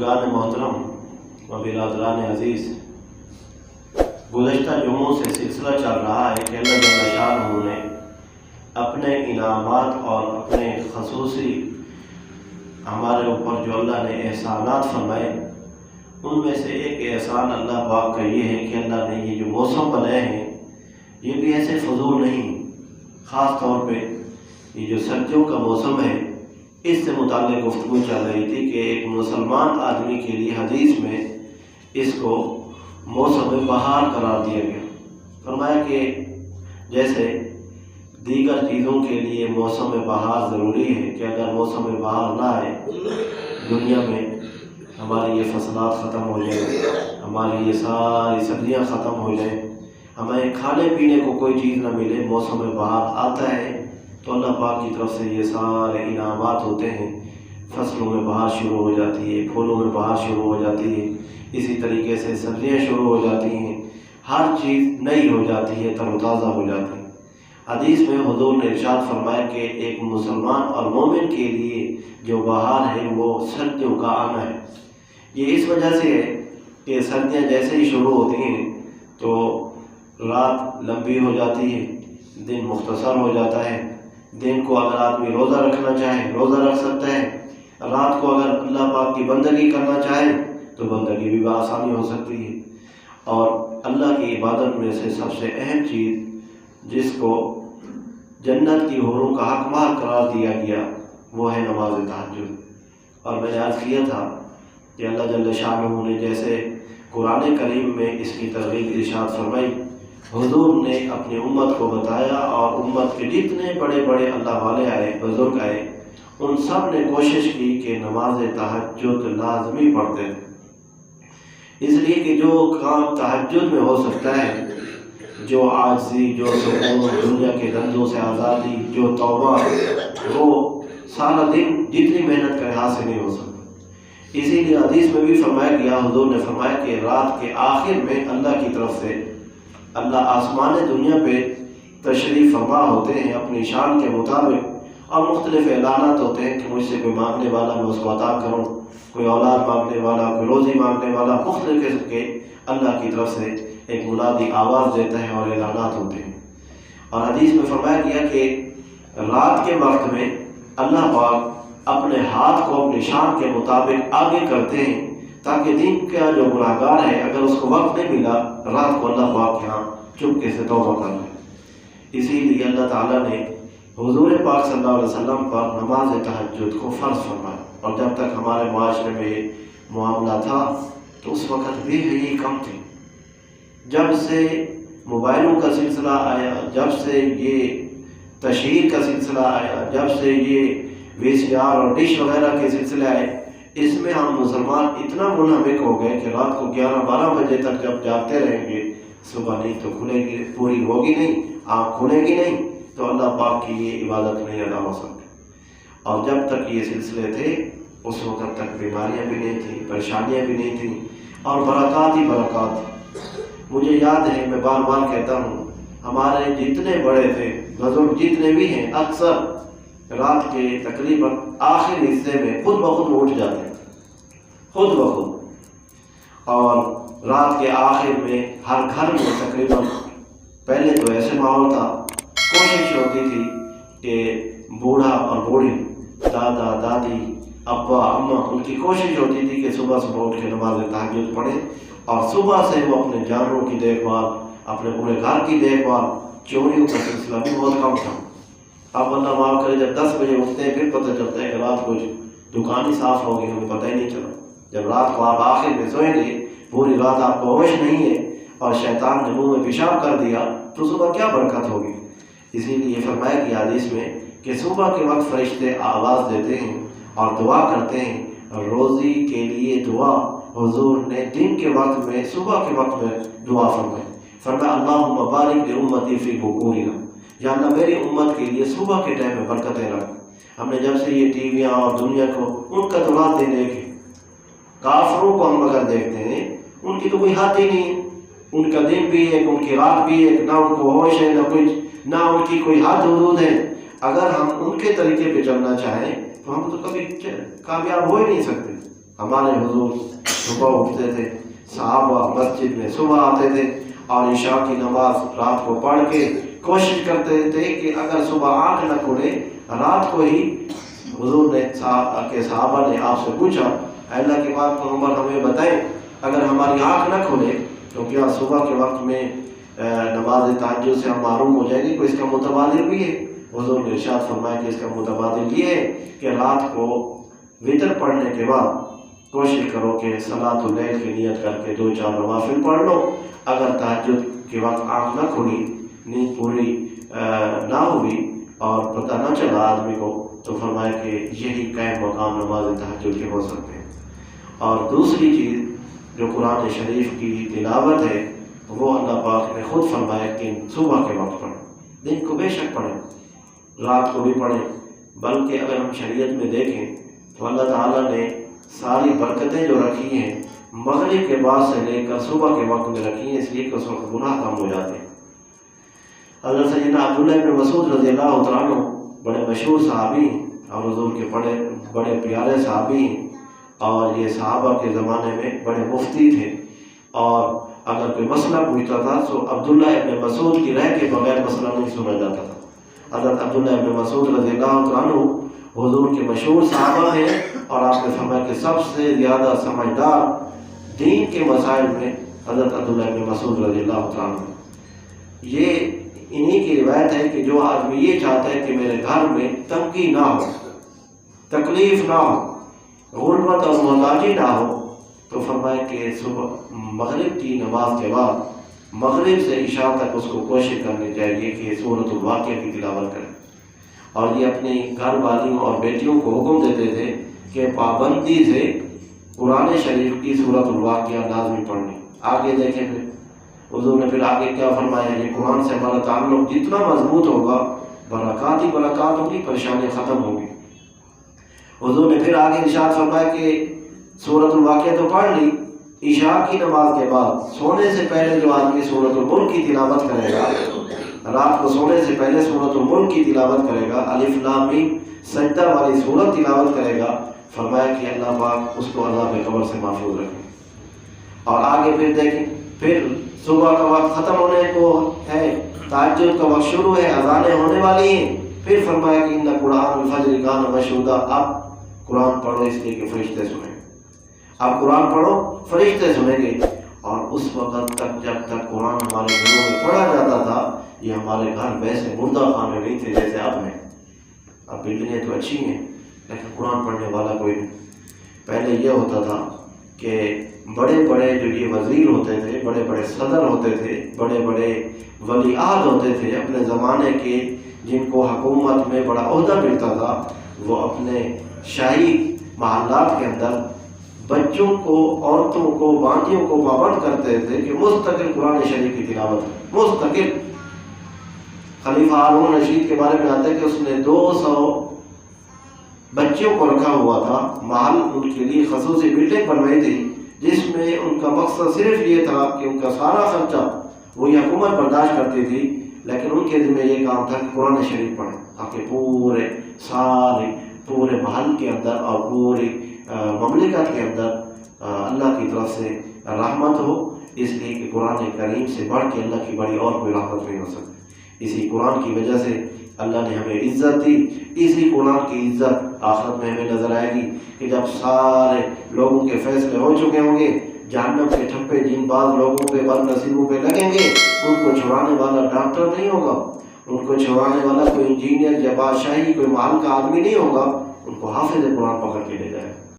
बुजुर्गान मोहतरम व बिरादरान अजीज़, गुज़श्ता जुम्मों से सिलसिला चल रहा है कि अल्लाह जल्ल शाअनहू ने अपने इनामात और अपने खसूसी हमारे ऊपर जो अल्लाह ने एहसानात फरमाए, उनमें से एक एहसान अल्लाह पाक का ये है कि अल्लाह ने ये जो मौसम बनाए हैं ये भी ऐसे फजूल नहीं। ख़ास तौर पे ये जो सर्दियों का मौसम है, इससे मुताल्लिक़ गुफ्तगू चल रही थी कि एक मुसलमान आदमी के लिए हदीस में इसको मौसम बहार करार दिया गया। फरमाया कि जैसे दीगर चीज़ों के लिए मौसम बहार ज़रूरी है कि अगर मौसम बहार ना आए, दुनिया में हमारी ये फसलात ख़त्म हो जाए, हमारी ये सारी सब्जियाँ ख़त्म हो जाए, हमें खाने पीने को कोई चीज़ ना मिले, मौसम बहार आता है तो अल्लाह पाक की तरफ से ये सारे इनामात होते हैं। फसलों में बहार शुरू हो जाती है, फूलों में बहार शुरू हो जाती है, इसी तरीके से सब्जियाँ शुरू हो जाती हैं, हर चीज़ नई हो जाती है, तरोताज़ा हो जाती है। हदीस में हुज़ूर ने इरशाद फरमाया कि एक मुसलमान और मोमिन के लिए जो बहार है वो सर्दियों का आना है। ये इस वजह से है कि सर्दियाँ जैसे ही शुरू होती हैं तो रात लंबी हो जाती है, दिन मुख्तसर हो जाता है। दिन को अगर आदमी रोज़ा रखना चाहे रोज़ा रख सकता है, रात को अगर अल्लाह पाक की बंदगी करना चाहे तो बंदगी भी आसानी हो सकती है। और अल्लाह की इबादत में से सबसे अहम चीज़ जिसको जन्नत की हूरों का हकमार करार दिया गया वो है नमाज तहज्जुद। और मैंने अर्ज़ किया था कि अल्लाह जल्ल शाअनहू ने जैसे कुरान करीम में इसकी तरगीब इरशाद फरमाई, हुज़ूर ने अपनी उम्मत को बताया और उम्मत के जितने बड़े बड़े अल्लाह वाले आए, बुज़ुर्ग आए, उन सब ने कोशिश की कि नमाज तहज्जुद लाज़मी पढ़ते थे। इसलिए कि जो काम तहज्जुद में हो सकता है, जो आजिज़ी, जो सुकून, दुनिया के धंधों से आज़ादी, जो तौबा, वो सारा दिन जितनी मेहनत करे हासिल नहीं हो सकता। इसीलिए हदीस में भी फरमाया गया, हुज़ूर ने फरमाया कि रात के आखिर में अल्लाह की तरफ से अल्लाह आसमान दुनिया पे तशरीफ़ फरमा होते हैं अपनी शान के मुताबिक, और मुख्तलिफ ऐलानात होते हैं कि मुझसे कोई मांगने वाला मैं उसको अता करूँ, कोई औलाद मांगने वाला, कोई रोज़ी मांगने वाला, मुख्तलिफ किस्म के अल्लाह की तरफ से एक मुनादी आवाज़ देता है और ऐलानात होते हैं। और हदीस में फरमाया गया कि रात के वक्त में अल्लाह पाक अपने हाथ को अपनी शान के मुताबिक आगे करते हैं ताकि दिन का जो गुनाहगार है अगर उसको वक्त नहीं मिला, रात को अल्लाह पाक यहाँ चुपके से तौबा कर ले। इसीलिए अल्लाह ताला ने हुज़ूर पाक सल्लल्लाहु अलैहि वसल्लम पर नमाज तहज्जुद को फ़र्ज़ फरमाया। और जब तक हमारे माशरे में मामला था तो उस वक़्त भी यही कम थे। जब से मोबाइलों का सिलसिला आया, जब से ये तशहीर का सिलसिला आया, जब से ये VCR और डिश वगैरह के सिलसिले आए, इसमें हम मुसलमान इतना मुनहमिक हो गए कि रात को 11-12 बजे तक जब जागते रहेंगे, सुबह नहीं तो खुलेगी, पूरी होगी नहीं, आँख खुलेगी नहीं, तो अल्लाह पाक की ये इबादत नहीं अदा हो सकती। और जब तक ये सिलसिले थे उस वक़्त तक बीमारियाँ भी नहीं थी, परेशानियाँ भी नहीं थी, और बरक़ात ही बरक़ात थी। मुझे याद है, मैं बार बार कहता हूँ, हमारे जितने बड़े थे, बुज़ुर्ग जितने भी हैं, अक्सर रात के तकरीबन आखिर हिस्से में खुद ब खुद उठ जाते हैं, खुद ब खुद। और रात के आखिर में हर घर में तकरीबन, पहले तो ऐसे माहौल था, कोशिश होती थी कि बूढ़ा और बूढ़ी, दादा दादी, अब्बा अम्मा, उनकी कोशिश होती थी कि सुबह सुबह उठ के नमाज तहज्जुद पढ़ें और सुबह से वो अपने जानवरों की देखभाल, अपने पूरे घर की देखभाल, चोरियों का सिलसिला भी बहुत कम था। अब अल्लाह माफ़ करे, जब 10 बजे उठते हैं फिर पता चलता है कि रात को दुकान ही साफ़ हो गई, हमें पता ही नहीं चला। जब रात को आप आखिर में सोएंगे, पूरी रात आपको होश नहीं है और शैतान ने मुँह में पेशाब कर दिया, तो सुबह क्या बरकत होगी। इसीलिए फरमाया कि हदीस में कि सुबह के वक्त फरिश्ते आवाज़ देते हैं और दुआ करते हैं, रोज़ी के लिए दुआ। हुज़ूर ने दिन के वक्त में, सुबह के वक्त में दुआ फरमाई, फरमाया अल्लाहुम्मा बारिक li उम्मती फ़ी बुकूरिहा, या अल्लाह मेरी उम्मत के लिए सुबह के टाइम में बरकतें रख। हमने जब से ये टीवियाँ और दुनिया को उनका तो रात देने के, काफरों को हम अगर देखते हैं, उनकी तो कोई हाथ ही नहीं, उनका दिन भी एक, उनकी रात भी एक, ना उनको होश है, ना कुछ, ना उनकी कोई हद हुदूद है। अगर हम उनके तरीके पे चलना चाहें तो हम तो कभी कामयाब हो ही नहीं सकते। हमारे हुजूर सुबह उठते थे, सहाबा मस्जिद में सुबह आते थे और इशा की नमाज रात को पढ़ के कोशिश करते थे कि अगर सुबह आँख न खुले, रात को ही हुजूर ने के सहाबा ने आपसे पूछा, अल्लाह के बाद पैगंबर हमें बताएं अगर हमारी आँख न खुले तो क्या सुबह के वक्त में नमाज तहज्जुद से हम मारूम हो जाएंगे? कोई इसका मुतबादिल भी है? हुजूर ने इरशाद फरमाया कि इसका मुतबादिल ये है कि रात को वितर पढ़ने के बाद कोशिश करो कि सलातुल लैल की नियत करके 2-4 नवाफिल पढ़ लो। अगर तहज्जुद के वक्त आँख न खुली, नींद पूरी ना हुई और पता न चला आदमी को, तो फरमाया कि यही कायम मकाम नमाज तहज्जुद के हो सकते हैं। और दूसरी चीज़ जो कुरान शरीफ की तिलावत है वो अल्लाह पाक ने खुद फरमाया कि सुबह के वक्त पढ़ें, दिन को बेशक पढ़ें, रात को भी पढ़ें, बल्कि अगर हम शरीयत में देखें तो अल्लाह ताला ने सारी बरकतें जो रखी हैं मगरिब के बाद से लेकर सुबह के वक्त में रखी हैं, इसलिए कि उस वक्त गुनाह कम हो जाते हैं। हज़रत सैयदना अब्दुल्लाह इब्न मसूद रज़ियल्लाहु तआला अन्हु बड़े मशहूर सहाबी और हुजूर के बड़े प्यारे सहाबी और ये सहाबा के ज़माने में बड़े मुफ्ती थे और अगर कोई मसला पूछता था तो अब्दुल्लाह इब्न मसूद की राय के बगैर मसला नहीं सुना जाता था। हज़रत अब्दुल्लाह इब्न मसूद रज़ियल्लाहु तआला अन्हु हुजूर के मशहूर सहाबा हैं और आपने फरमाया कि सबसे ज़्यादा समझदार दीन के मसाइल में हज़रत अब्दुल्लाह इब्न मसूद रज़ियल्लाहु तआला अन्हु। ये इन्हीं की रिवायत है कि जो आदमी ये चाहता है कि मेरे घर में तंगी ना हो, तकलीफ़ ना हो, गुर्बत और मोहताजी ना हो, तो फरमाया कि सुबह मगरिब की नमाज के बाद मगरिब से इशा तक उसको कोशिश करनी चाहिए कि सूरतुल वाक़िया की तिलावत करें। और ये अपनी घर वालियों और बेटियों को हुक्म देते थे कि पाबंदी से कुरान शरीफ की सूरतुल वाक़िया लाज़मी पढ़नी। आगे देखें फिर हुजूर ने फिर आगे क्या फरमाया, ये कुरान से हमारा ताल्लुक़ जितना मजबूत होगा बरक़ात ही बरक़ात होगी, परेशानी ख़त्म होगी। हुजूर ने फिर आगे इरशाद फरमाया कि सूरतुल वाक़िया तो पढ़ ली, इशा की नमाज के बाद सोने से पहले जो आदमी सूरतुल मुल्क की तिलावत करेगा, रात को सोने से पहले सूरतुल मुल्क की तिलावत करेगा, अलिफ लाम मीम सजदा वाली सूरत तिलावत करेगा, फरमाया कि अल्लाह पाक उसको अज़ाब कब्र से महफूज रखे। और आगे फिर देखें, फिर सुबह का वक्त ख़त्म होने को है, तहज्जुद का वक्त शुरू है, अज़ानें होने वाली हैं, फिर फरमाया कि इन्ना कुरानुल फज्र कान मशहूदा, अब कुरान पढ़ो इसलिए कि फरिश्ते सुने। अब कुरान पढ़ो, फरिश्ते सुनेंगे। और उस वक़्त तक जब तक कुरान हमारे घरों में पढ़ा जाता था, ये हमारे घर वैसे मुर्दा खाने नहीं थे जैसे अब हैं। अब बिल्डिंगें तो अच्छी हैं लेकिन कुरान पढ़ने वाला कोई नहीं। पहले ये होता था कि बड़े बड़े जो ये वज़ीर होते थे, बड़े बड़े सदर होते थे, बड़े बड़े वली अहद होते थे अपने ज़माने के, जिनको हुकूमत में बड़ा ओहदा मिलता था, वो अपने शाही महल्लात के अंदर बच्चों को, औरतों को, बांदियों को पाबंद करते थे कि मुस्तकिल कुरान शरीफ की तिलावत, मुस्तकिल। खलीफा हारून रशीद के बारे में आता है कि उसने 200 बच्चियों को रखा हुआ था, महल उनके लिए खसूसी बिल्डिंग बनवाई थी जिसमें उनका मकसद सिर्फ ये था कि उनका सारा खर्चा वही हुकूमत बर्दाश्त करती थी, लेकिन उनके ज़िम्मे ये काम था कि कुरान शरीफ पढ़ें ताकि पूरे महल के अंदर और पूरी ममलिकत के अंदर अल्लाह की तरफ से रहमत हो। इसलिए कि कुरान करीम से बढ़ के अल्लाह की बड़ी और कोई रहमत नहीं हो सकती। इसी कुरान की वजह से अल्लाह ने हमें इज़्ज़त दी। इसी कुरान की इज़्ज़त आखिरत में हमें नज़र आएगी कि जब सारे लोगों के फैसले हो चुके होंगे, जहन्नम के ठप्पे जिन बाज़ लोगों पे बदनसीबों पे लगेंगे, उनको छुड़ाने वाला डॉक्टर नहीं होगा, उनको छुड़ाने वाला कोई इंजीनियर या बादशाही कोई महल का आदमी नहीं होगा, उनको हाफिज़ कुरान पकड़ के ले जाएगा।